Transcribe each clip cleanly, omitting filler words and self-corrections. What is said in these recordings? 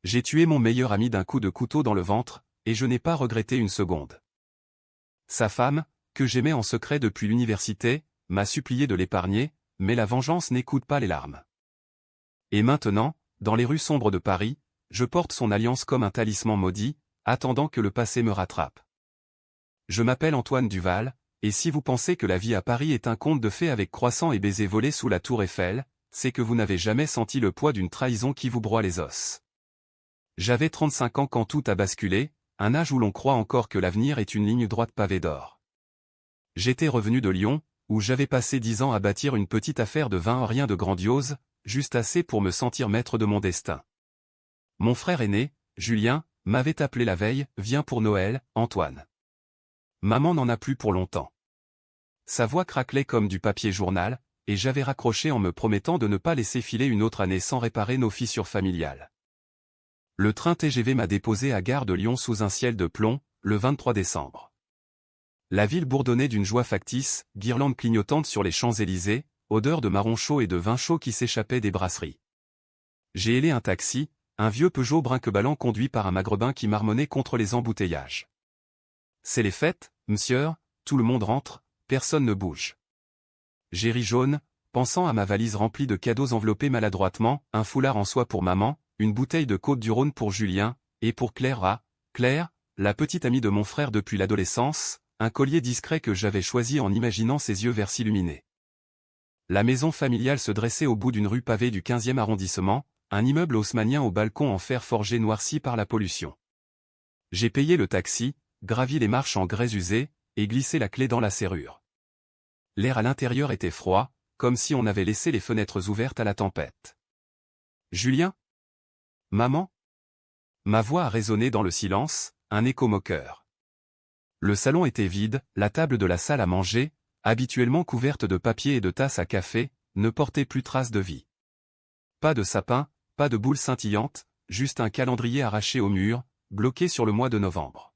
J'ai tué mon meilleur ami d'un coup de couteau dans le ventre, et je n'ai pas regretté une seconde. Sa femme, que j'aimais en secret depuis l'université, m'a supplié de l'épargner, mais la vengeance n'écoute pas les larmes. Et maintenant, dans les rues sombres de Paris, je porte son alliance comme un talisman maudit, attendant que le passé me rattrape. Je m'appelle Antoine Duval, et si vous pensez que la vie à Paris est un conte de fées avec croissants et baisers volés sous la tour Eiffel, c'est que vous n'avez jamais senti le poids d'une trahison qui vous broie les os. J'avais 35 ans quand tout a basculé, un âge où l'on croit encore que l'avenir est une ligne droite pavée d'or. J'étais revenu de Lyon, où j'avais passé 10 ans à bâtir une petite affaire de vin, rien de grandiose, juste assez pour me sentir maître de mon destin. Mon frère aîné, Julien, m'avait appelé la veille, « Viens pour Noël, Antoine. » Maman n'en a plus pour longtemps. Sa voix craquelait comme du papier journal, et j'avais raccroché en me promettant de ne pas laisser filer une autre année sans réparer nos fissures familiales. Le train TGV m'a déposé à Gare de Lyon sous un ciel de plomb, le 23 décembre. La ville bourdonnait d'une joie factice, guirlandes clignotantes sur les Champs-Élysées, odeur de marron chaud et de vin chaud qui s'échappait des brasseries. J'ai hélé un taxi, un vieux Peugeot brinque-ballant conduit par un magrebin qui marmonnait contre les embouteillages. C'est les fêtes, monsieur, tout le monde rentre, personne ne bouge. J'ai ri jaune, pensant à ma valise remplie de cadeaux enveloppés maladroitement, un foulard en soie pour maman, une bouteille de Côte-du-Rhône pour Julien, et pour Claire, la petite amie de mon frère depuis l'adolescence, un collier discret que j'avais choisi en imaginant ses yeux verts s'illuminer. La maison familiale se dressait au bout d'une rue pavée du 15e arrondissement, un immeuble haussmannien au balcon en fer forgé noirci par la pollution. J'ai payé le taxi, gravi les marches en grès usé, et glissé la clé dans la serrure. L'air à l'intérieur était froid, comme si on avait laissé les fenêtres ouvertes à la tempête. Julien ? Maman ? Ma voix a résonné dans le silence, un écho moqueur. Le salon était vide, la table de la salle à manger, habituellement couverte de papier et de tasses à café, ne portait plus trace de vie. Pas de sapin, pas de boules scintillantes, juste un calendrier arraché au mur, bloqué sur le mois de novembre.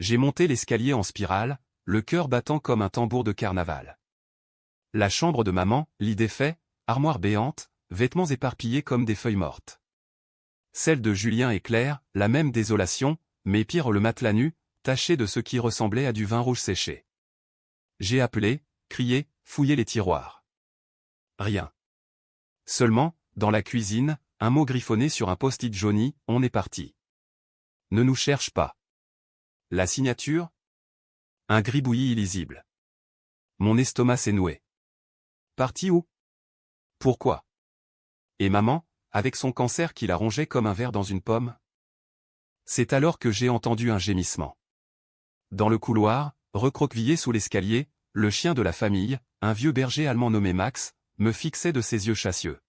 J'ai monté l'escalier en spirale, le cœur battant comme un tambour de carnaval. La chambre de maman, lit défait, armoire béante, vêtements éparpillés comme des feuilles mortes. Celle de Julien et Claire, la même désolation, mais pire le matelas nu, taché de ce qui ressemblait à du vin rouge séché. J'ai appelé, crié, fouillé les tiroirs. Rien. Seulement, dans la cuisine, un mot griffonné sur un post-it jauni, on est parti. Ne nous cherche pas. La signature ? Un gribouillis illisible. Mon estomac s'est noué. Parti où ? Pourquoi ? Et maman, avec son cancer qui la rongeait comme un ver dans une pomme ? C'est alors que j'ai entendu un gémissement. Dans le couloir, recroquevillé sous l'escalier, le chien de la famille, un vieux berger allemand nommé Max, me fixait de ses yeux chassieux.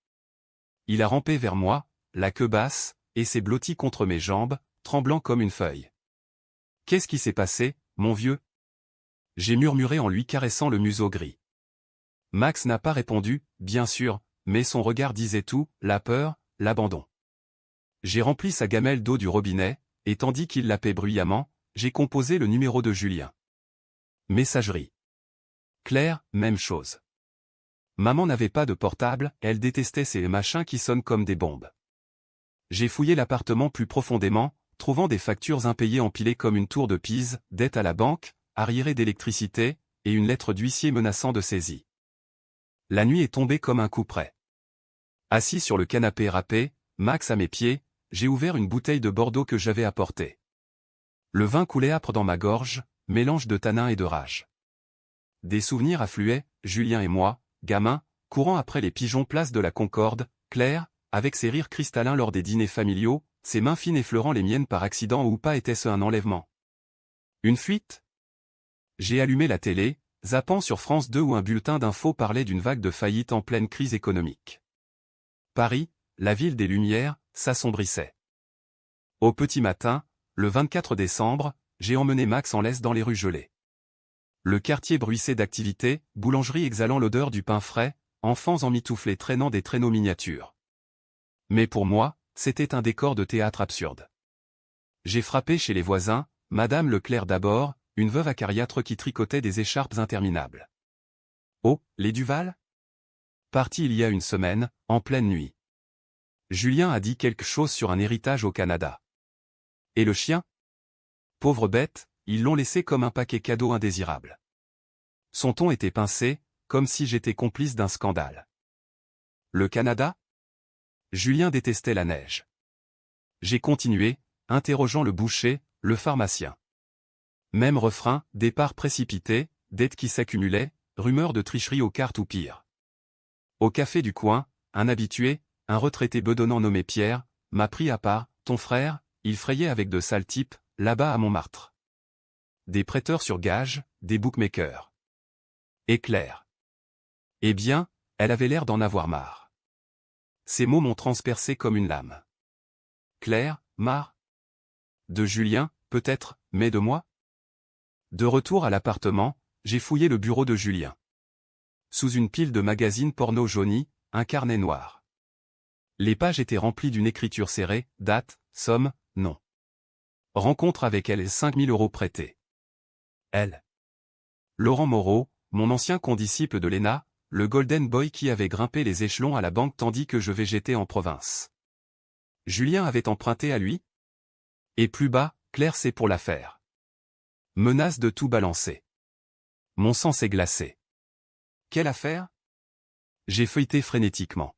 Il a rampé vers moi, la queue basse, et s'est blotti contre mes jambes, tremblant comme une feuille. « Qu'est-ce qui s'est passé, mon vieux ?» J'ai murmuré en lui caressant le museau gris. Max n'a pas répondu, bien sûr, mais son regard disait tout, la peur, l'abandon. J'ai rempli sa gamelle d'eau du robinet, et tandis qu'il lapait bruyamment, j'ai composé le numéro de Julien. Messagerie. Claire, même chose. Maman n'avait pas de portable, elle détestait ces machins qui sonnent comme des bombes. J'ai fouillé l'appartement plus profondément, trouvant des factures impayées empilées comme une tour de Pise, dette à la banque, arriéré d'électricité, et une lettre d'huissier menaçant de saisie. La nuit est tombée comme un coup près. Assis sur le canapé râpé, Max à mes pieds, j'ai ouvert une bouteille de Bordeaux que j'avais apportée. Le vin coulait âpre dans ma gorge, mélange de tanin et de rage. Des souvenirs affluaient, Julien et moi, gamins, courant après les pigeons place de la Concorde, Claire, avec ses rires cristallins lors des dîners familiaux, ses mains fines effleurant les miennes par accident ou pas était-ce un enlèvement ? Une fuite ? J'ai allumé la télé, zappant sur France 2 où un bulletin d'infos parlait d'une vague de faillite en pleine crise économique. Paris, la ville des Lumières, s'assombrissait. Au petit matin, le 24 décembre, j'ai emmené Max en laisse dans les rues gelées. Le quartier bruissait d'activité, boulangerie exhalant l'odeur du pain frais, enfants emmitouflés traînant des traîneaux miniatures. Mais pour moi, c'était un décor de théâtre absurde. J'ai frappé chez les voisins, Madame Leclerc d'abord, une veuve acariâtre qui tricotait des écharpes interminables. Oh, les Duval ? Parti il y a une semaine, en pleine nuit. Julien a dit quelque chose sur un héritage au Canada. Et le chien? Pauvre bête, ils l'ont laissé comme un paquet cadeau indésirable. Son ton était pincé, comme si j'étais complice d'un scandale. Le Canada? Julien détestait la neige. J'ai continué, interrogeant le boucher, le pharmacien. Même refrain, départ précipité, dettes qui s'accumulaient, rumeurs de tricherie aux cartes ou pire. Au café du coin, un habitué, un retraité bedonnant nommé Pierre, m'a pris à part. Ton frère, il frayait avec de sales types, là-bas à Montmartre. Des prêteurs sur gage, des bookmakers. Et Claire. Eh bien, elle avait l'air d'en avoir marre. Ces mots m'ont transpercé comme une lame. Claire, marre? De Julien, peut-être, mais de moi? De retour à l'appartement, j'ai fouillé le bureau de Julien. Sous une pile de magazines porno jaunis, un carnet noir. Les pages étaient remplies d'une écriture serrée, date, somme, nom. Rencontre avec elle et 5 000 € prêtés. Elle. Laurent Moreau, mon ancien condisciple de l'ENA, le Golden Boy qui avait grimpé les échelons à la banque tandis que je végétais en province. Julien avait emprunté à lui? Et plus bas, Claire c'est pour l'affaire. Menace de tout balancer. Mon sang s'est glacé. Quelle affaire? J'ai feuilleté frénétiquement.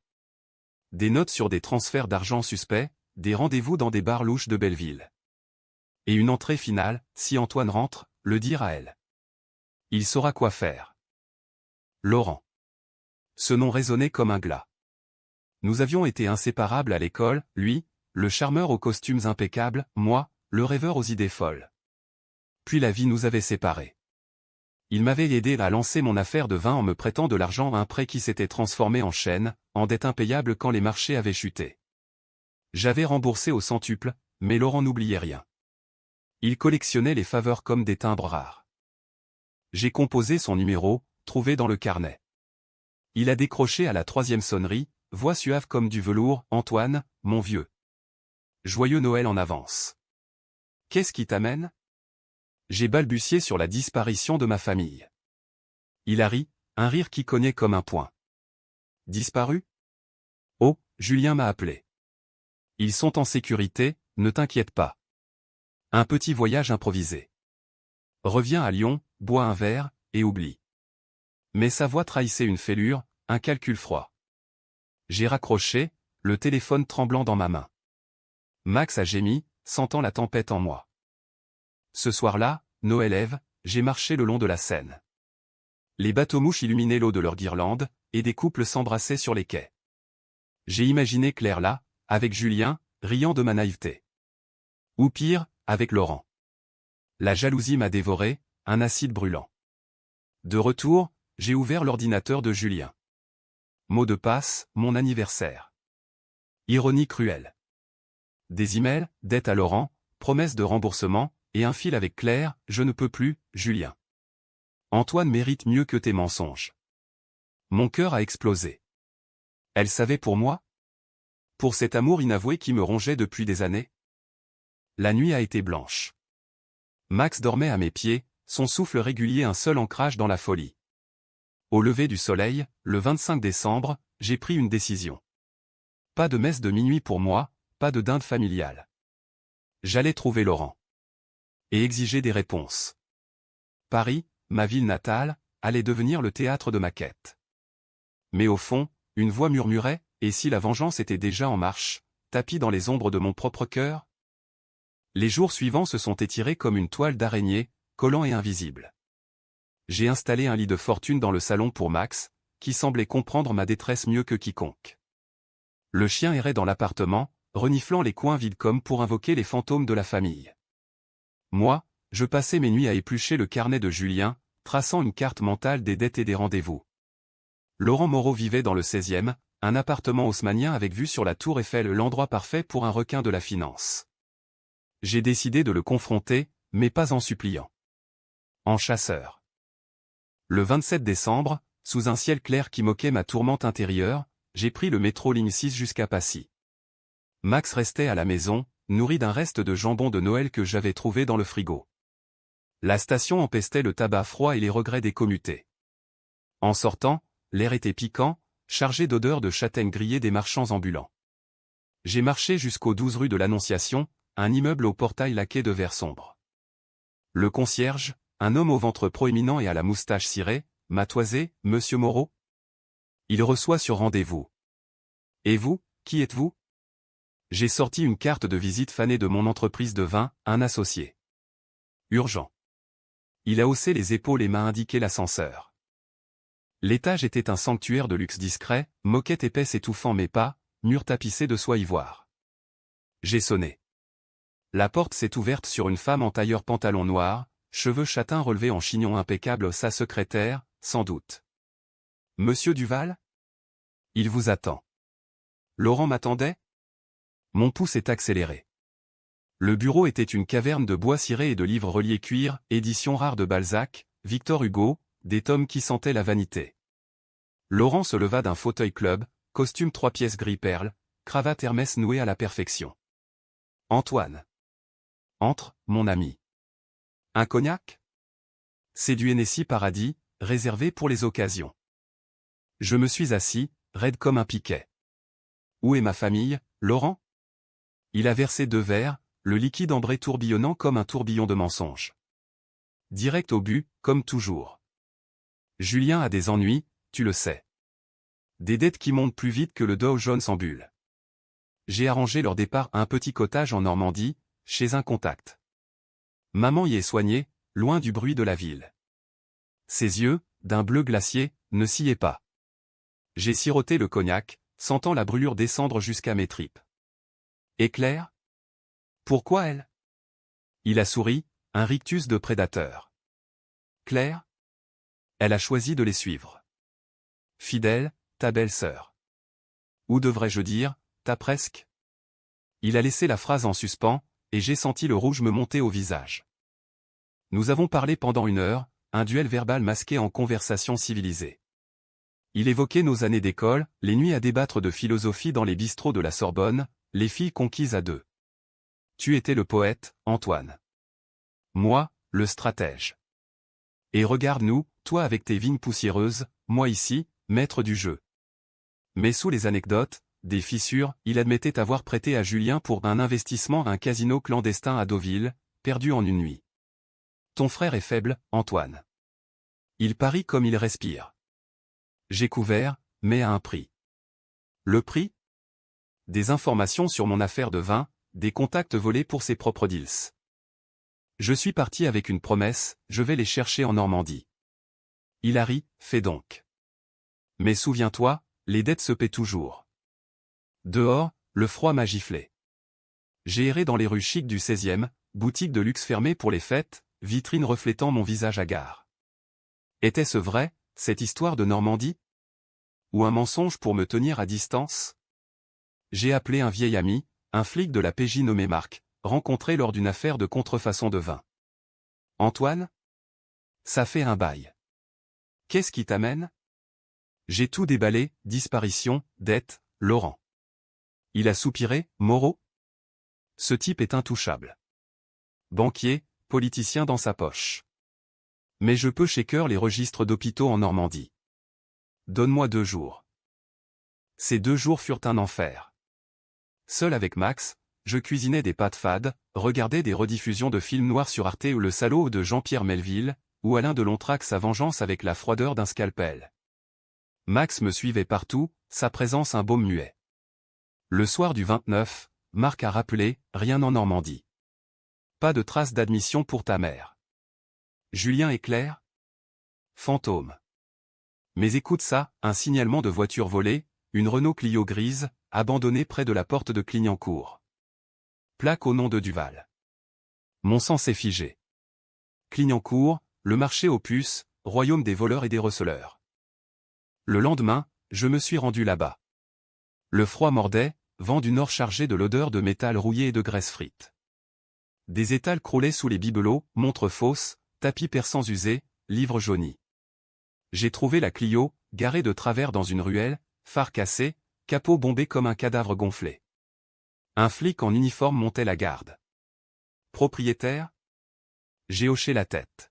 Des notes sur des transferts d'argent suspects, des rendez-vous dans des bars louches de Belleville. Et une entrée finale, si Antoine rentre, le dire à elle. Il saura quoi faire. Laurent. Ce nom résonnait comme un glas. Nous avions été inséparables à l'école, lui, le charmeur aux costumes impeccables, moi, le rêveur aux idées folles. Puis la vie nous avait séparés. Il m'avait aidé à lancer mon affaire de vin en me prêtant de l'argent à un prêt qui s'était transformé en chaîne, en dette impayable quand les marchés avaient chuté. J'avais remboursé au centuple, mais Laurent n'oubliait rien. Il collectionnait les faveurs comme des timbres rares. J'ai composé son numéro, trouvé dans le carnet. Il a décroché à la 3e sonnerie, voix suave comme du velours, Antoine, mon vieux. Joyeux Noël en avance. Qu'est-ce qui t'amène? J'ai balbutié sur la disparition de ma famille. Il a ri, un rire qui cognait comme un poing. Disparu? Oh, Julien m'a appelé. Ils sont en sécurité, ne t'inquiète pas. Un petit voyage improvisé. Reviens à Lyon, bois un verre, et oublie. Mais sa voix trahissait une fêlure, un calcul froid. J'ai raccroché, le téléphone tremblant dans ma main. Max a gémi, sentant la tempête en moi. Ce soir-là, Noël Ève, j'ai marché le long de la Seine. Les bateaux-mouches illuminaient l'eau de leurs guirlandes, et des couples s'embrassaient sur les quais. J'ai imaginé Claire là, avec Julien, riant de ma naïveté. Ou pire, avec Laurent. La jalousie m'a dévoré, un acide brûlant. De retour, j'ai ouvert l'ordinateur de Julien. Mot de passe, mon anniversaire. Ironie cruelle. Des emails, dette à Laurent, promesse de remboursement, et un fil avec Claire, je ne peux plus, Julien. Antoine mérite mieux que tes mensonges. Mon cœur a explosé. Elle savait pour moi? Pour cet amour inavoué qui me rongeait depuis des années? La nuit a été blanche. Max dormait à mes pieds, son souffle régulier un seul ancrage dans la folie. Au lever du soleil, le 25 décembre, j'ai pris une décision. Pas de messe de minuit pour moi, pas de dinde familiale. J'allais trouver Laurent. Et exiger des réponses. Paris, ma ville natale, allait devenir le théâtre de ma quête. Mais au fond, une voix murmurait, et si la vengeance était déjà en marche, tapie dans les ombres de mon propre cœur? Les jours suivants se sont étirés comme une toile d'araignée, collant et invisible. J'ai installé un lit de fortune dans le salon pour Max, qui semblait comprendre ma détresse mieux que quiconque. Le chien errait dans l'appartement, reniflant les coins vides comme pour invoquer les fantômes de la famille. Moi, je passais mes nuits à éplucher le carnet de Julien, traçant une carte mentale des dettes et des rendez-vous. Laurent Moreau vivait dans le 16e, un appartement haussmannien avec vue sur la Tour Eiffel, l'endroit parfait pour un requin de la finance. J'ai décidé de le confronter, mais pas en suppliant. En chasseur. Le 27 décembre, sous un ciel clair qui moquait ma tourmente intérieure, j'ai pris le métro ligne 6 jusqu'à Passy. Max restait à la maison, nourri d'un reste de jambon de Noël que j'avais trouvé dans le frigo. La station empestait le tabac froid et les regrets des commutés. En sortant, l'air était piquant, chargé d'odeurs de châtaignes grillées des marchands ambulants. J'ai marché jusqu'aux 12 rue de l'Annonciation, un immeuble au portail laqué de vert sombre. Le concierge, un homme au ventre proéminent et à la moustache cirée, m'a toisé, Monsieur Moreau. Il reçoit sur rendez-vous. Et vous, qui êtes-vous? J'ai sorti une carte de visite fanée de mon entreprise de vin, un associé. Urgent. Il a haussé les épaules et m'a indiqué l'ascenseur. L'étage était un sanctuaire de luxe discret, moquette épaisse étouffant mes pas, mur tapissé de soie ivoire. J'ai sonné. La porte s'est ouverte sur une femme en tailleur pantalon noir, cheveux châtains relevés en chignon impeccable, sa secrétaire, sans doute. Monsieur Duval? Il vous attend. Laurent m'attendait? Mon pouce est accéléré. Le bureau était une caverne de bois ciré et de livres reliés cuir, édition rare de Balzac, Victor Hugo, des tomes qui sentaient la vanité. Laurent se leva d'un fauteuil club, costume 3 pièces gris perle, cravate Hermès nouée à la perfection. Antoine. Entre, mon ami. Un cognac? C'est du Hennessy Paradis, réservé pour les occasions. Je me suis assis, raide comme un piquet. Où est ma famille, Laurent? Il a versé 2 verres, le liquide ambré tourbillonnant comme un tourbillon de mensonges. Direct au but, comme toujours. Julien a des ennuis, tu le sais. Des dettes qui montent plus vite que le Dow Jones en bulle. J'ai arrangé leur départ à un petit cottage en Normandie, chez un contact. Maman y est soignée, loin du bruit de la ville. Ses yeux, d'un bleu glacier, ne sciaient pas. J'ai siroté le cognac, sentant la brûlure descendre jusqu'à mes tripes. Et Claire? Pourquoi elle? Il a souri, un rictus de prédateur. Claire? Elle a choisi de les suivre. Fidèle, ta belle-sœur. Ou devrais-je dire, ta presque? Il a laissé la phrase en suspens, et j'ai senti le rouge me monter au visage. Nous avons parlé pendant 1 heure, un duel verbal masqué en conversation civilisée. Il évoquait nos années d'école, les nuits à débattre de philosophie dans les bistrots de la Sorbonne, les filles conquises à 2. Tu étais le poète, Antoine. Moi, le stratège. Et regarde-nous, toi avec tes vignes poussiéreuses, moi ici, maître du jeu. Mais sous les anecdotes, des fissures, il admettait avoir prêté à Julien pour un investissement un casino clandestin à Deauville, perdu en 1 nuit. Ton frère est faible, Antoine. Il parie comme il respire. J'ai couvert, mais à un prix. Le prix? Des informations sur mon affaire de vin, des contacts volés pour ses propres deals. Je suis parti avec une promesse, je vais les chercher en Normandie. Il a ri, fais donc. Mais souviens-toi, les dettes se paient toujours. Dehors, le froid m'a giflé. J'ai erré dans les rues chics du 16e, boutique de luxe fermée pour les fêtes, vitrine reflétant mon visage hagard. Était-ce vrai, cette histoire de Normandie? Ou un mensonge pour me tenir à distance? J'ai appelé un vieil ami, un flic de la PJ nommé Marc, rencontré lors d'une affaire de contrefaçon de vin. Antoine? Ça fait un bail. Qu'est-ce qui t'amène? J'ai tout déballé, disparition, dette, Laurent. Il a soupiré, Moreau? Ce type est intouchable. Banquier, politicien dans sa poche. Mais je peux shaker les registres d'hôpitaux en Normandie. Donne-moi 2 jours. Ces 2 jours furent un enfer. Seul avec Max, je cuisinais des pâtes fades, regardais des rediffusions de films noirs sur Arte ou Le Salaud de Jean-Pierre Melville, ou Alain Delon traque sa vengeance avec la froideur d'un scalpel. Max me suivait partout, sa présence un baume muet. Le soir du 29, Marc a rappelé, rien en Normandie. Pas de trace d'admission pour ta mère. Julien et Claire? Fantôme. Mais écoute ça, un signalement de voiture volée, une Renault Clio grise, abandonnée près de la porte de Clignancourt. Plaque au nom de Duval. Mon sang s'est figé. Clignancourt, le marché aux puces, royaume des voleurs et des receleurs. Le lendemain, je me suis rendu là-bas. Le froid mordait, vent du nord chargé de l'odeur de métal rouillé et de graisse frite. Des étals croulaient sous les bibelots, montres fausses, tapis persans usés, livres jaunis. J'ai trouvé la Clio, garée de travers dans une ruelle, phare cassé, capot bombé comme un cadavre gonflé. Un flic en uniforme montait la garde. Propriétaire? J'ai hoché la tête.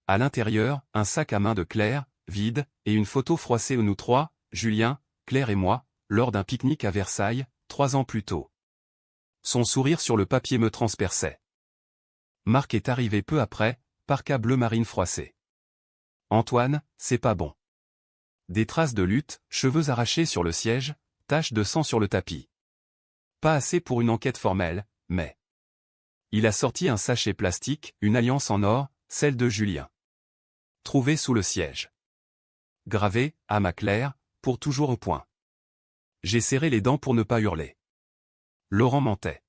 À l'intérieur, un sac à main de Claire, vide, et une photo froissée où nous 3, Julien, Claire et moi, lors d'un pique-nique à Versailles, 3 ans plus tôt. Son sourire sur le papier me transperçait. Marc est arrivé peu après, parka bleu marine froissé. Antoine, c'est pas bon. Des traces de lutte, cheveux arrachés sur le siège, taches de sang sur le tapis. Pas assez pour une enquête formelle, mais... Il a sorti un sachet plastique, une alliance en or, celle de Julien. Trouvée sous le siège. Gravé, à ma Claire, pour toujours au point. J'ai serré les dents pour ne pas hurler. Laurent mentait.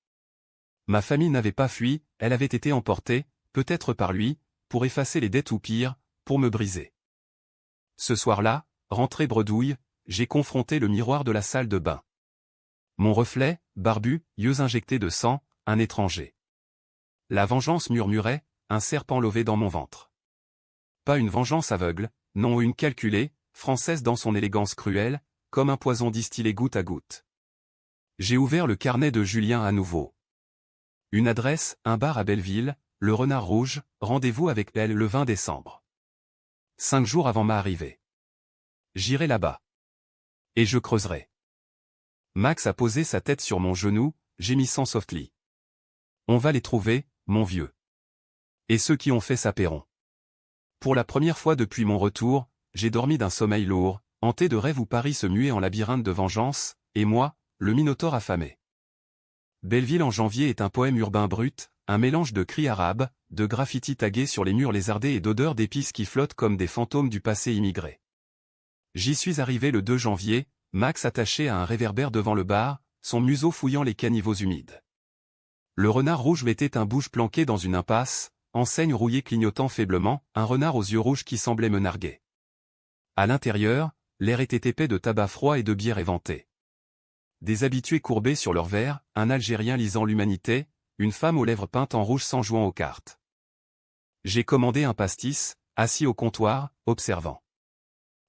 Ma famille n'avait pas fui, elle avait été emportée, peut-être par lui, pour effacer les dettes ou pire, pour me briser. Ce soir-là, rentré bredouille, j'ai confronté le miroir de la salle de bain. Mon reflet, barbu, yeux injectés de sang, un étranger. La vengeance murmurait, un serpent lové dans mon ventre. Pas une vengeance aveugle, non une calculée, française dans son élégance cruelle, comme un poison distillé goutte à goutte. J'ai ouvert le carnet de Julien à nouveau. Une adresse, un bar à Belleville, le Renard Rouge, rendez-vous avec elle le 20 décembre. 5 jours avant ma arrivée. J'irai là-bas. Et je creuserai. Max a posé sa tête sur mon genou, gémissant softly. On va les trouver, mon vieux. Et ceux qui ont fait ça paieront. Pour la première fois depuis mon retour, j'ai dormi d'un sommeil lourd, hanté de rêves où Paris se muait en labyrinthe de vengeance, et moi, le minotaure affamé. Belleville en janvier est un poème urbain brut, un mélange de cris arabes, de graffitis tagués sur les murs lézardés et d'odeurs d'épices qui flottent comme des fantômes du passé immigré. J'y suis arrivé le 2 janvier, Max attaché à un réverbère devant le bar, son museau fouillant les caniveaux humides. Le Renard Rouge était un bouge planqué dans une impasse, enseigne rouillée clignotant faiblement, un renard aux yeux rouges qui semblait me narguer. À l'intérieur, l'air était épais de tabac froid et de bière éventée. Des habitués courbés sur leurs verres, un Algérien lisant l'Humanité, une femme aux lèvres peintes en rouge sans jouant aux cartes. J'ai commandé un pastis, assis au comptoir, observant.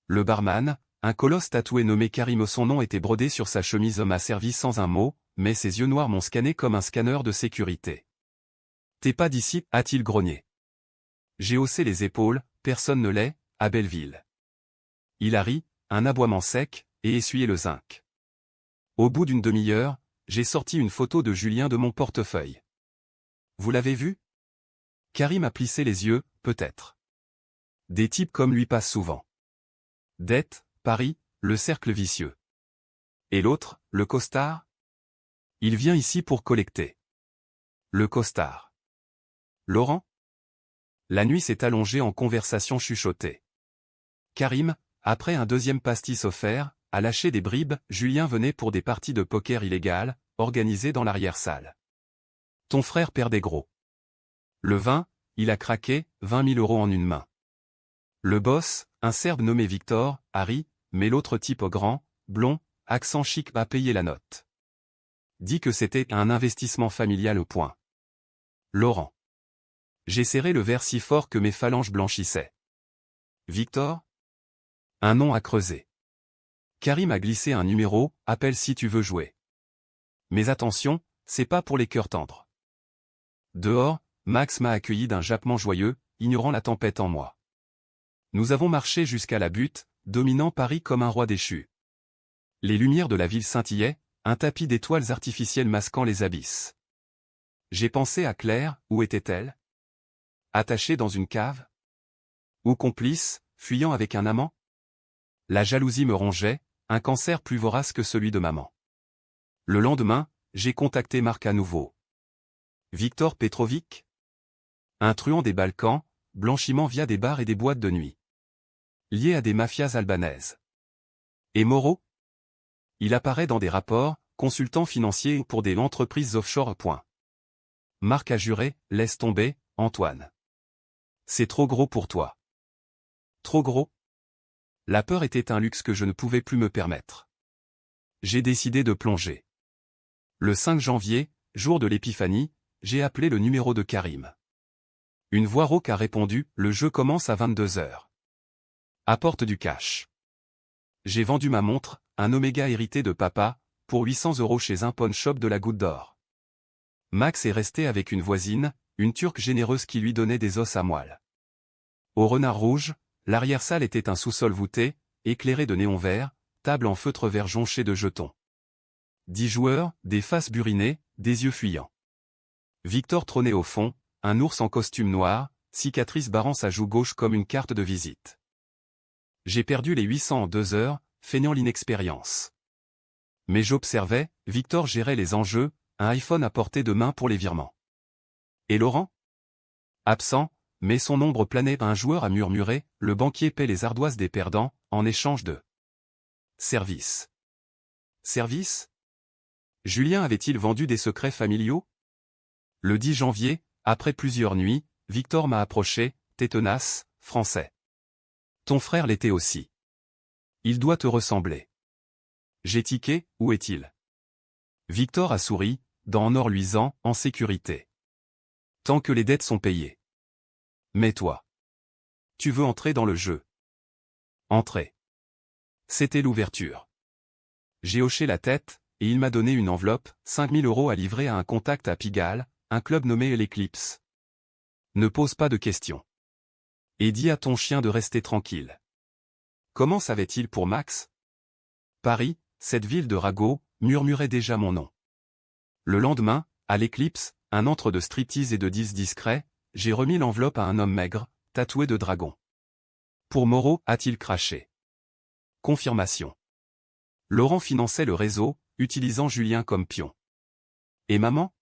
Le barman, un colosse tatoué nommé Karim son nom était brodé sur sa chemise m'a servi sans un mot, mais ses yeux noirs m'ont scanné comme un scanner de sécurité. T'es pas d'ici, a-t-il grogné. J'ai haussé les épaules, personne ne l'est, à Belleville. Il a ri, un aboiement sec, et essuyé le zinc. Au bout d'une demi-heure, j'ai sorti une photo de Julien de mon portefeuille. Vous l'avez vu? Karim a plissé les yeux, peut-être. Des types comme lui passent souvent. Dette, Paris, le cercle vicieux. Et l'autre, le costard? Il vient ici pour collecter. Le costard. Laurent? La nuit s'est allongée en conversation chuchotée. Karim, après un deuxième pastis offert, a lâché des bribes, Julien venait pour des parties de poker illégales, organisées dans l'arrière-salle. Ton frère perdait gros. Le vin, il a craqué, 20 000 € en une main. Le boss, un Serbe nommé Victor, a ri, mais l'autre type grand, blond, accent chic a payé la note. Dit que c'était un investissement familial au point. Laurent. J'ai serré le verre si fort que mes phalanges blanchissaient. Victor? Un nom à creuser. Karim a glissé un numéro, appelle si tu veux jouer. Mais attention, c'est pas pour les cœurs tendres. Dehors, Max m'a accueilli d'un jappement joyeux, ignorant la tempête en moi. Nous avons marché jusqu'à la butte, dominant Paris comme un roi déchu. Les lumières de la ville scintillaient, un tapis d'étoiles artificielles masquant les abysses. J'ai pensé à Claire, où était-elle? Attachée dans une cave? Ou complice, fuyant avec un amant? La jalousie me rongeait, un cancer plus vorace que celui de maman. Le lendemain, j'ai contacté Marc à nouveau. Victor Petrovic? Un truand des Balkans, blanchiment via des bars et des boîtes de nuit. Lié à des mafias albanaises. Et Moreau? Il apparaît dans des rapports, consultant financier pour des entreprises offshore. Marc a juré, laisse tomber, Antoine. C'est trop gros pour toi. Trop gros? La peur était un luxe que je ne pouvais plus me permettre. J'ai décidé de plonger. Le 5 janvier, jour de l'épiphanie, j'ai appelé le numéro de Karim. Une voix rauque a répondu, le jeu commence à 22 h. Apporte du cash. J'ai vendu ma montre, un Omega hérité de papa, pour 800 € chez un pawn shop de la Goutte d'Or. Max est resté avec une voisine, une Turque généreuse qui lui donnait des os à moelle. Au Renard Rouge, l'arrière-salle était un sous-sol voûté, éclairé de néons verts, table en feutre vert jonchée de jetons. 10 joueurs, des faces burinées, des yeux fuyants. Victor trônait au fond, un ours en costume noir, cicatrice barrant sa joue gauche comme une carte de visite. J'ai perdu les 800 en 2 heures, feignant l'inexpérience. Mais j'observais, Victor gérait les enjeux, un iPhone à portée de main pour les virements. Et Laurent? Absent, mais son ombre planait. Un joueur a murmuré, le banquier paie les ardoises des perdants, en échange de service. Service? Julien avait-il vendu des secrets familiaux? Le 10 janvier, après plusieurs nuits, Victor m'a approché, t'es tenace, français. Ton frère l'était aussi. Il doit te ressembler. J'ai tiqué, où est-il? Victor a souri, dents en or luisant, en sécurité. Tant que les dettes sont payées. Mais toi. Tu veux entrer dans le jeu? Entrer. C'était l'ouverture. J'ai hoché la tête, et il m'a donné une enveloppe, 5000 € à livrer à un contact à Pigalle, un club nommé l'Eclipse. Ne pose pas de questions. Et dis à ton chien de rester tranquille. Comment savait-il pour Max? Paris, cette ville de ragots, murmurait déjà mon nom. Le lendemain, à l'Eclipse, un antre de striptease et de 10 discrets, j'ai remis l'enveloppe à un homme maigre, tatoué de dragon. Pour Moreau, a-t-il craché? Confirmation. Laurent finançait le réseau, utilisant Julien comme pion. Et maman?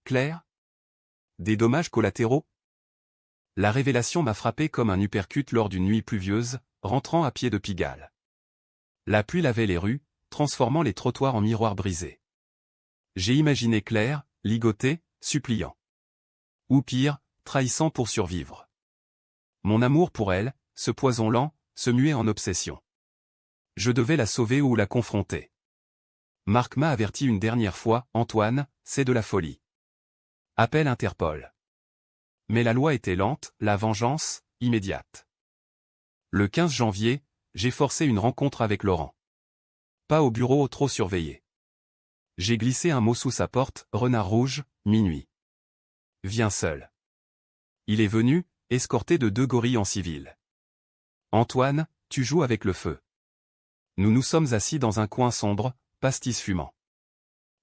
Claire? Des dommages collatéraux? La révélation m'a frappé comme un uppercut lors d'une nuit pluvieuse, rentrant à pied de Pigalle. La pluie lavait les rues, transformant les trottoirs en miroirs brisés. J'ai imaginé Claire, ligotée, suppliant. Ou pire, trahissant pour survivre. Mon amour pour elle, ce poison lent, se muait en obsession. Je devais la sauver ou la confronter. Marc m'a averti une dernière fois, Antoine, c'est de la folie. Appel Interpol. Mais la loi était lente, la vengeance, immédiate. Le 15 janvier, j'ai forcé une rencontre avec Laurent. Pas au bureau trop surveillé. J'ai glissé un mot sous sa porte, renard rouge, minuit. Viens seul. Il est venu, escorté de 2 gorilles en civil. Antoine, tu joues avec le feu. Nous nous sommes assis dans un coin sombre, pastis fumant.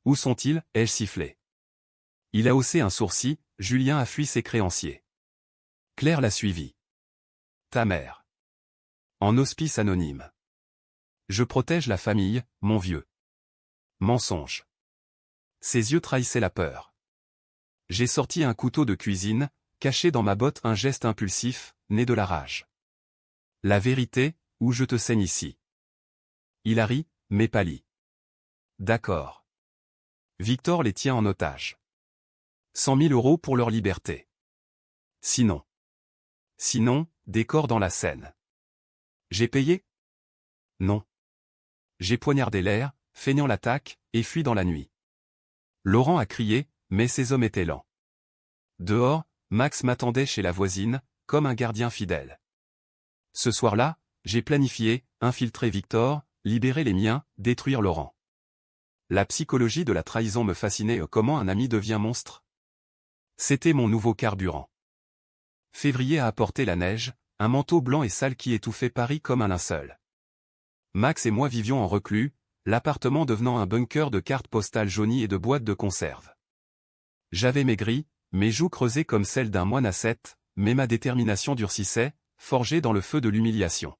Où sont-ils? Ai-je sifflé. Il a haussé un sourcil, Julien a fui ses créanciers. Claire l'a suivi. Ta mère. En hospice anonyme. Je protège la famille, mon vieux. Mensonge. Ses yeux trahissaient la peur. J'ai sorti un couteau de cuisine, caché dans ma botte, un geste impulsif, né de la rage. La vérité, ou je te saigne ici. Il a ri, mais pâli. D'accord. Victor les tient en otage. 100 000 € pour leur liberté. Sinon, décor dans la scène. J'ai payé? Non. J'ai poignardé l'air, feignant l'attaque, et fui dans la nuit. Laurent a crié, mais ces hommes étaient lents. Dehors, Max m'attendait chez la voisine, comme un gardien fidèle. Ce soir-là, j'ai planifié, infiltrer Victor, libérer les miens, détruire Laurent. La psychologie de la trahison me fascinait. Comment un ami devient monstre? C'était mon nouveau carburant. Février a apporté la neige, un manteau blanc et sale qui étouffait Paris comme un linceul. Max et moi vivions en reclus, l'appartement devenant un bunker de cartes postales jaunies et de boîtes de conserve. J'avais maigri, mes joues creusées comme celles d'un moine ascète, mais ma détermination durcissait, forgée dans le feu de l'humiliation.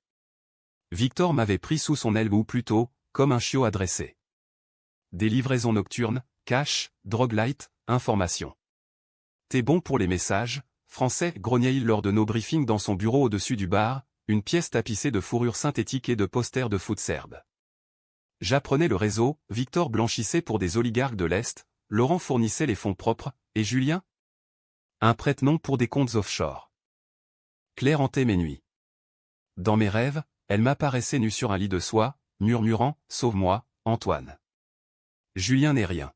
Victor m'avait pris sous son aile ou plutôt, comme un chiot adressé. Des livraisons nocturnes, cash, drogue light, information. T'es bon pour les messages, français, grognait-il lors de nos briefings dans son bureau au-dessus du bar, une pièce tapissée de fourrure synthétique et de posters de foot serbe. J'apprenais le réseau, Victor blanchissait pour des oligarques de l'Est, Laurent fournissait les fonds propres, et Julien? Un prête-nom pour des comptes offshore. Claire hantait mes nuits. Dans mes rêves, elle m'apparaissait nue sur un lit de soie, murmurant, « Sauve-moi, Antoine. » Julien n'est rien.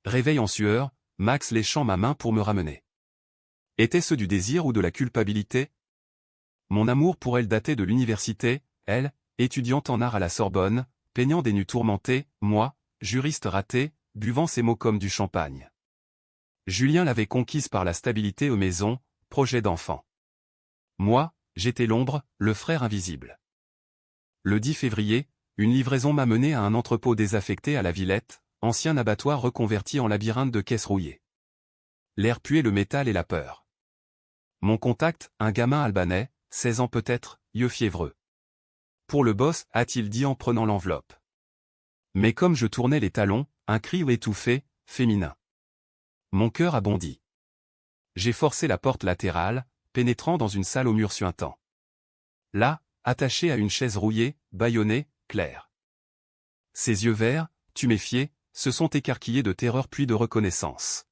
Réveil en sueur, Max léchant ma main pour me ramener. Était-ce du désir ou de la culpabilité? Mon amour pour elle datait de l'université, elle, étudiante en art à la Sorbonne, peignant des nues tourmentées, moi, juriste raté, buvant ses mots comme du champagne. Julien l'avait conquise par la stabilité aux maisons, projet d'enfant. Moi, j'étais l'ombre, le frère invisible. Le 10 février, une livraison m'a mené à un entrepôt désaffecté à la Villette, ancien abattoir reconverti en labyrinthe de caisses rouillées. L'air puait le métal et la peur. Mon contact, un gamin albanais, 16 ans peut-être, yeux fiévreux. Pour le boss, a-t-il dit en prenant l'enveloppe. Mais comme je tournais les talons, un cri étouffé, féminin. Mon cœur a bondi. J'ai forcé la porte latérale, pénétrant dans une salle au mur suintant. Là, attachée à une chaise rouillée, bâillonnée, Claire. Ses yeux verts, tuméfiés, se sont écarquillés de terreur puis de reconnaissance.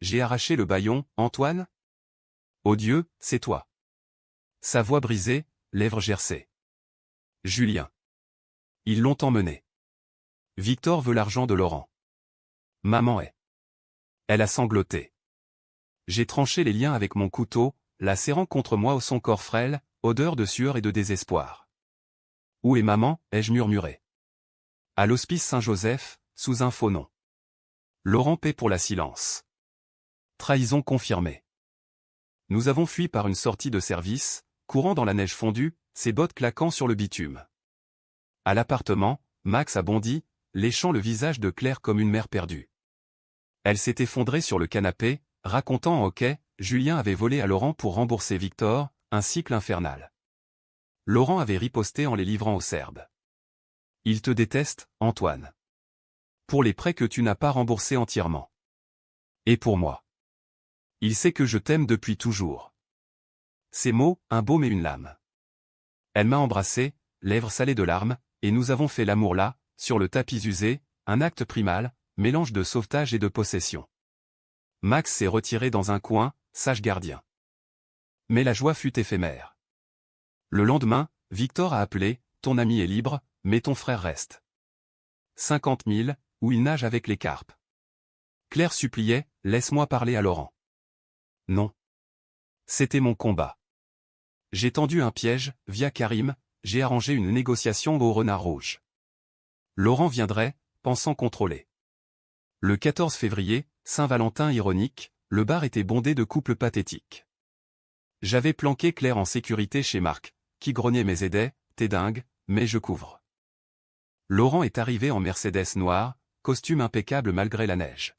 J'ai arraché le bâillon, Antoine ? Oh Dieu, c'est toi. Sa voix brisée, lèvres gercées. Julien. Ils l'ont emmené. Victor veut l'argent de Laurent. Maman est. Elle a sangloté. J'ai tranché les liens avec mon couteau, la serrant contre moi au son corps frêle, odeur de sueur et de désespoir. Où est maman, ai-je murmuré. À l'hospice Saint-Joseph, sous un faux nom. Laurent paie pour la silence. Trahison confirmée. Nous avons fui par une sortie de service, courant dans la neige fondue, ses bottes claquant sur le bitume. À l'appartement, Max a bondi, léchant le visage de Claire comme une mère perdue. Elle s'est effondrée sur le canapé, racontant en hoquet, Julien avait volé à Laurent pour rembourser Victor, un cycle infernal. Laurent avait riposté en les livrant aux Serbes. Il te déteste, Antoine. Pour les prêts que tu n'as pas remboursés entièrement. Et pour moi. Il sait que je t'aime depuis toujours. Ces mots, un baume et une lame. Elle m'a embrassé, lèvres salées de larmes, et nous avons fait l'amour là, sur le tapis usé, un acte primal, mélange de sauvetage et de possession. Max s'est retiré dans un coin, sage gardien. Mais la joie fut éphémère. Le lendemain, Victor a appelé, ton ami est libre, mais ton frère reste. 50 000, où il nage avec les carpes. Claire suppliait, laisse-moi parler à Laurent. Non. C'était mon combat. J'ai tendu un piège, via Karim, j'ai arrangé une négociation au Renard Rouge. Laurent viendrait, pensant contrôler. Le 14 février, Saint-Valentin ironique, le bar était bondé de couples pathétiques. J'avais planqué Claire en sécurité chez Marc, qui grognait mais aidait, t'es dingue, mais je couvre. Laurent est arrivé en Mercedes noire, costume impeccable malgré la neige.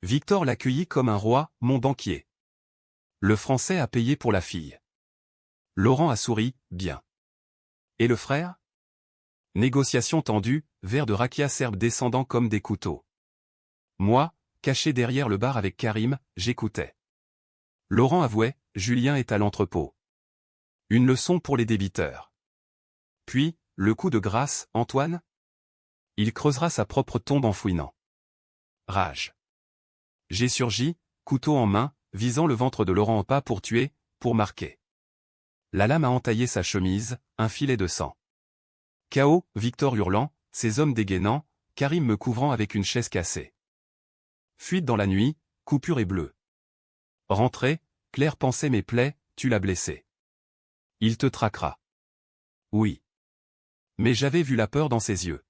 Victor l'accueillit comme un roi, mon banquier. Le Français a payé pour la fille. Laurent a souri, bien. Et le frère ? Négociation tendue, verre de rakia serbe descendant comme des couteaux. Moi, caché derrière le bar avec Karim, j'écoutais. Laurent avouait, Julien est à l'entrepôt. Une leçon pour les débiteurs. Puis, le coup de grâce, Antoine ? Il creusera sa propre tombe en fouinant. Rage. J'ai surgi, couteau en main, visant le ventre de Laurent en pas pour tuer, pour marquer. La lame a entaillé sa chemise, un filet de sang. Chaos, Victor hurlant, ses hommes dégainant, Karim me couvrant avec une chaise cassée. Fuite dans la nuit, coupure et bleu. Rentrée, Claire pensait mes plaies, tu l'as blessé. Il te traquera. Oui. Mais j'avais vu la peur dans ses yeux.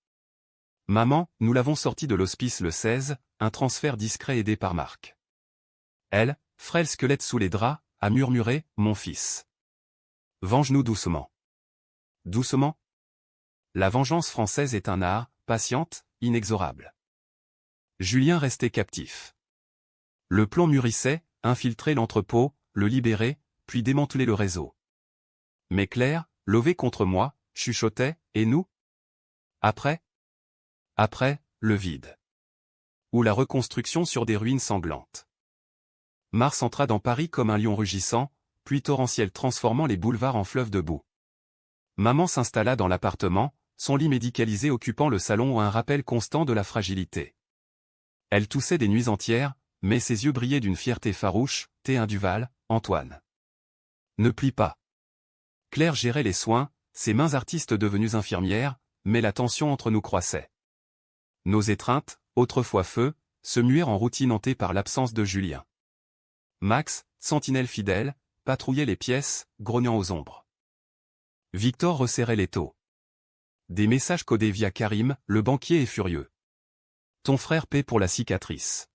Maman, nous l'avons sorti de l'hospice le 16, un transfert discret aidé par Marc. Elle, frêle squelette sous les draps, a murmuré, mon fils. Venge-nous doucement. Doucement ? La vengeance française est un art, patiente, inexorable. Julien restait captif. Le plan mûrissait, infiltrer l'entrepôt, le libérer, puis démanteler le réseau. Mais Claire, levée contre moi, chuchotait, et nous ? Après ? Après, le vide. Ou la reconstruction sur des ruines sanglantes. Mars entra dans Paris comme un lion rugissant, pluie torrentielle transformant les boulevards en fleuves de boue. Maman s'installa dans l'appartement, son lit médicalisé occupant le salon un rappel constant de la fragilité. Elle toussait des nuits entières, mais ses yeux brillaient d'une fierté farouche, t'es un Duval, Antoine. Ne plie pas. Claire gérait les soins, ses mains artistes devenues infirmières, mais la tension entre nous croissait. Nos étreintes, autrefois feu, se muèrent en routine hantée par l'absence de Julien. Max, sentinelle fidèle, patrouillait les pièces, grognant aux ombres. Victor resserrait l'étau. Des messages codés via Karim, le banquier est furieux. Ton frère paie pour la cicatrice.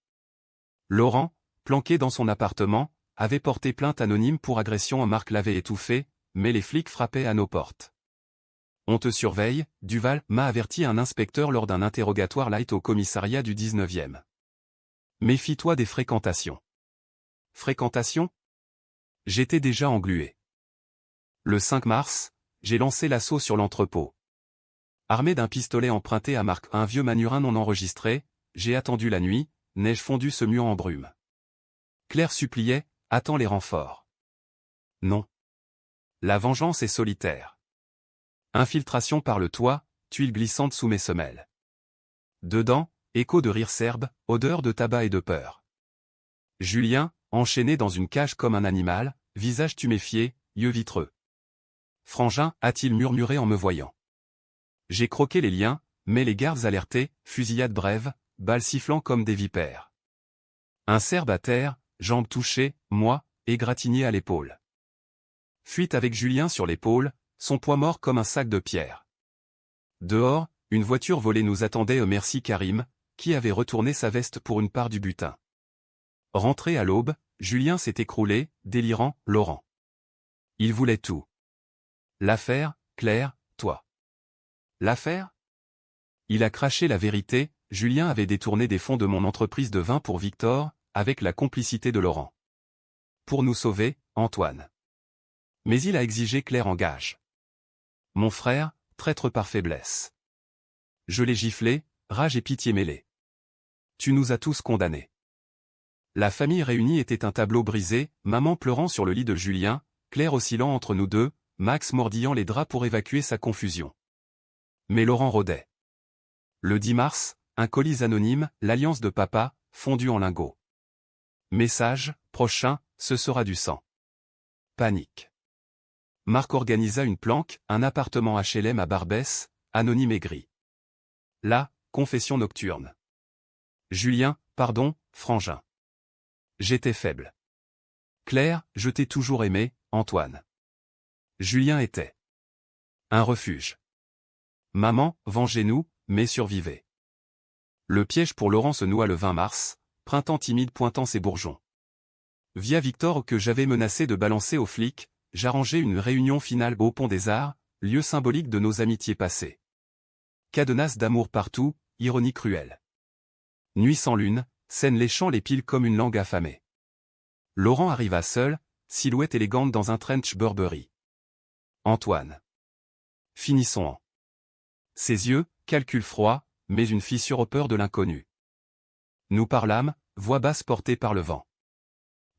Laurent, planqué dans son appartement, avait porté plainte anonyme pour agression. Marc l'avait étouffé, mais les flics frappaient à nos portes. On te surveille, Duval, m'a averti un inspecteur lors d'un interrogatoire light au commissariat du 19e. Méfie-toi des fréquentations. Fréquentations? J'étais déjà englué. Le 5 mars, j'ai lancé l'assaut sur l'entrepôt. Armé d'un pistolet emprunté à marque un vieux Manurin non enregistré, j'ai attendu la nuit, neige fondue se muant en brume. Claire suppliait, attends les renforts. Non. La vengeance est solitaire. Infiltration par le toit, tuile glissante sous mes semelles. Dedans, écho de rire serbe, odeur de tabac et de peur. Julien, enchaîné dans une cage comme un animal, visage tuméfié, yeux vitreux. Frangin, a-t-il murmuré en me voyant. J'ai croqué les liens, mais les gardes alertés, fusillade brève, balles sifflant comme des vipères. Un Serbe à terre, jambes touchées, moi, égratigné à l'épaule. Fuite avec Julien sur l'épaule, son poids mort comme un sac de pierre. Dehors, une voiture volée nous attendait. Merci Karim, qui avait retourné sa veste pour une part du butin. Rentré à l'aube, Julien s'est écroulé, délirant, Laurent. Il voulait tout. L'affaire, Claire, toi. L'affaire? Il a craché la vérité, Julien avait détourné des fonds de mon entreprise de vin pour Victor, avec la complicité de Laurent. Pour nous sauver, Antoine. Mais il a exigé Claire en gage. Mon frère, traître par faiblesse. Je l'ai giflé, rage et pitié mêlées. Tu nous as tous condamnés. La famille réunie était un tableau brisé, maman pleurant sur le lit de Julien, Claire oscillant entre nous deux, Max mordillant les draps pour évacuer sa confusion. Mais Laurent rôdait. Le 10 mars, un colis anonyme, l'alliance de papa, fondu en lingots. Message, prochain, ce sera du sang. Panique. Marc organisa une planque, un appartement HLM à Barbès, anonyme et gris. Là, confession nocturne. Julien, pardon, frangin. J'étais faible. Claire, je t'ai toujours aimé, Antoine. Julien était un refuge. Maman, vengez-nous, mais survivez. Le piège pour Laurent se noua le 20 mars, printemps timide pointant ses bourgeons. Via Victor que j'avais menacé de balancer aux flics, j'arrangeais une réunion finale au Pont des Arts, lieu symbolique de nos amitiés passées. Cadenas d'amour partout, ironie cruelle. Nuit sans lune, scène léchant les piles comme une langue affamée. Laurent arriva seul, silhouette élégante dans un trench Burberry. Antoine. Finissons en. Ses yeux, calcul froid, mais une fissure aux peurs de l'inconnu. Nous parlâmes, voix basse portée par le vent.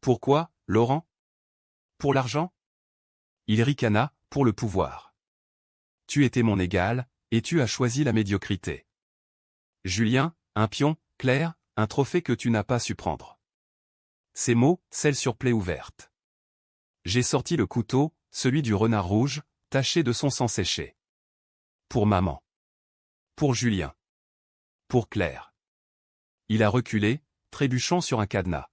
Pourquoi, Laurent? Pour l'argent? Il ricana, pour le pouvoir. Tu étais mon égal, et tu as choisi la médiocrité. Julien, un pion, Claire, un trophée que tu n'as pas su prendre. Ces mots, celles sur plaie ouverte. J'ai sorti le couteau, celui du renard rouge, taché de son sang séché. Pour maman. Pour Julien. Pour Claire. Il a reculé, trébuchant sur un cadenas.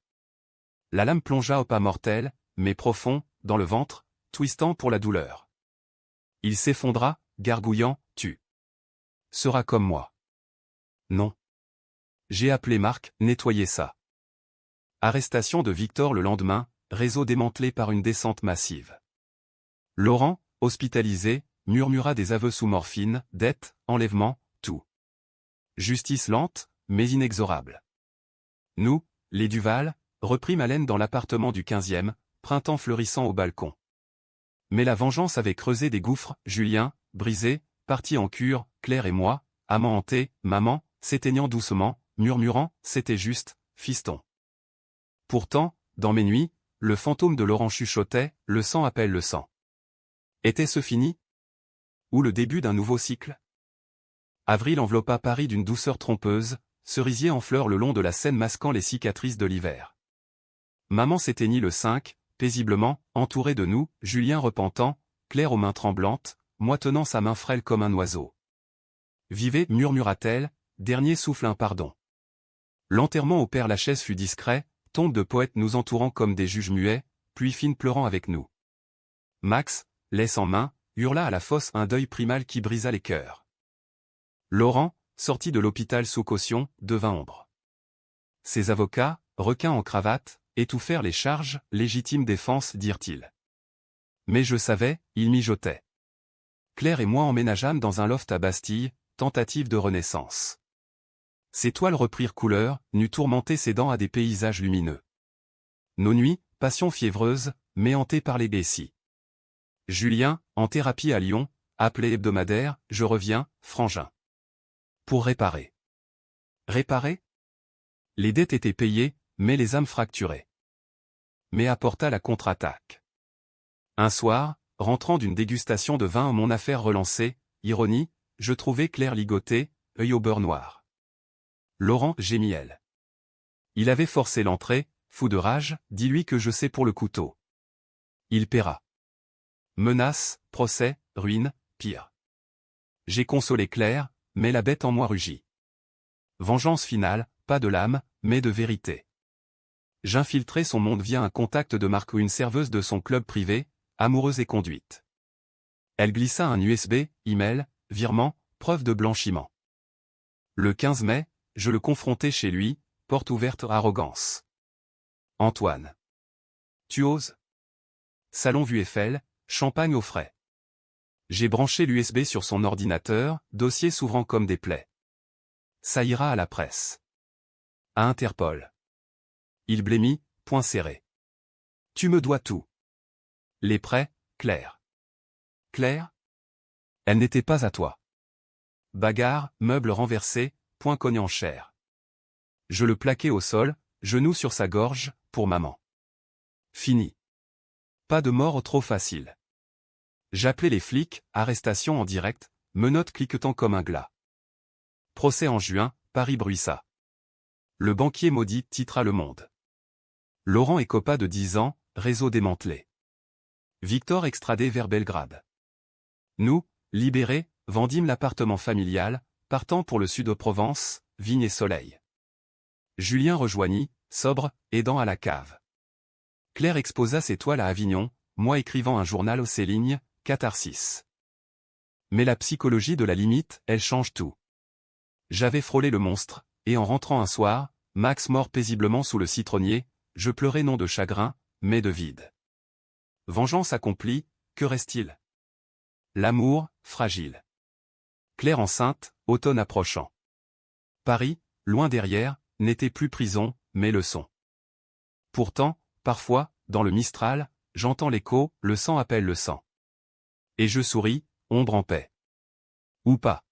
La lame plongea au pas mortel, mais profond, dans le ventre, twistant pour la douleur. Il s'effondra, gargouillant, tu seras comme moi. Non. J'ai appelé Marc, nettoyer ça. Arrestation de Victor le lendemain, réseau démantelé par une descente massive. Laurent, hospitalisé, murmura des aveux sous morphine, dettes, enlèvement, tout. Justice lente, mais inexorable. Nous, les Duval, reprîmes haleine dans l'appartement du 15e, printemps fleurissant au balcon. Mais la vengeance avait creusé des gouffres, Julien, brisé, parti en cure, Claire et moi, amants hantés, maman, s'éteignant doucement, murmurant, c'était juste, fiston. Pourtant, dans mes nuits, le fantôme de Laurent chuchotait, le sang appelle le sang. Était-ce fini? Ou le début d'un nouveau cycle? Avril enveloppa Paris d'une douceur trompeuse, cerisier en fleurs le long de la Seine masquant les cicatrices de l'hiver. Maman s'éteignit le 5, paisiblement, entourée de nous, Julien repentant, Claire aux mains tremblantes, moi tenant sa main frêle comme un oiseau. Vivez, murmura-t-elle, dernier souffle un pardon. L'enterrement au Père Lachaise fut discret, tombe de poètes nous entourant comme des juges muets, puis fine pleurant avec nous. Max, laisse en main, hurla à la fosse un deuil primal qui brisa les cœurs. Laurent, sorti de l'hôpital sous caution, devint ombre. Ses avocats, requins en cravate, étouffèrent les charges, légitime défense dirent-ils. Mais je savais, il mijotait. Claire et moi emménageâmes dans un loft à Bastille, tentative de renaissance. Ses toiles reprirent couleur, n'eût tourmenté ses dents à des paysages lumineux. Nos nuits, passion fiévreuse, mais hantées par les baissies. Julien, en thérapie à Lyon, appelé hebdomadaire, je reviens, frangin. Pour réparer. Réparer? Les dettes étaient payées, mais les âmes fracturées. Mais apporta la contre-attaque. Un soir, rentrant d'une dégustation de vin en mon affaire relancée, ironie, je trouvai Claire ligotée, œil au beurre noir. Laurent gémit elle. Il avait forcé l'entrée, fou de rage, dis-lui que je sais pour le couteau. Il paiera. Menace, procès, ruine, pire. J'ai consolé Claire, mais la bête en moi rugit. Vengeance finale, pas de l'âme, mais de vérité. J'infiltrai son monde via un contact de Marc ou une serveuse de son club privé, amoureuse et conduite. Elle glissa un USB, email, virement, preuve de blanchiment. Le 15 mai, je le confrontai chez lui, porte ouverte arrogance. Antoine. Tu oses? Salon vue Eiffel, champagne au frais. J'ai branché l'USB sur son ordinateur, dossier s'ouvrant comme des plaies. Ça ira à la presse. À Interpol. Il blêmit, poing serré. Tu me dois tout. Les prêts, Claire. Claire? Elle n'était pas à toi. Bagarre, meuble renversé, poing cogné en chair. Je le plaquai au sol, genou sur sa gorge, pour maman. Fini. Pas de mort trop facile. J'appelai les flics, arrestation en direct, menottes cliquetant comme un glas. Procès en juin, Paris-Bruissat. Le banquier maudit titra Le Monde. Laurent et Copa de 10 ans, réseau démantelé. Victor extradé vers Belgrade. Nous, libérés, vendîmes l'appartement familial, partant pour le sud de Provence, vigne et soleil. Julien rejoignit, sobre, aidant à la cave. Claire exposa ses toiles à Avignon, moi écrivant un journal aux ses lignes, catharsis. Mais la psychologie de la limite, elle change tout. J'avais frôlé le monstre, et en rentrant un soir, Max mort paisiblement sous le citronnier, je pleurais non de chagrin, mais de vide. Vengeance accomplie, que reste-t-il? L'amour, fragile. Claire enceinte, automne approchant. Paris, loin derrière, n'était plus prison, mais leçon. Pourtant, parfois, dans le Mistral, j'entends l'écho, le sang appelle le sang. Et je souris, ombre en paix. Ou pas.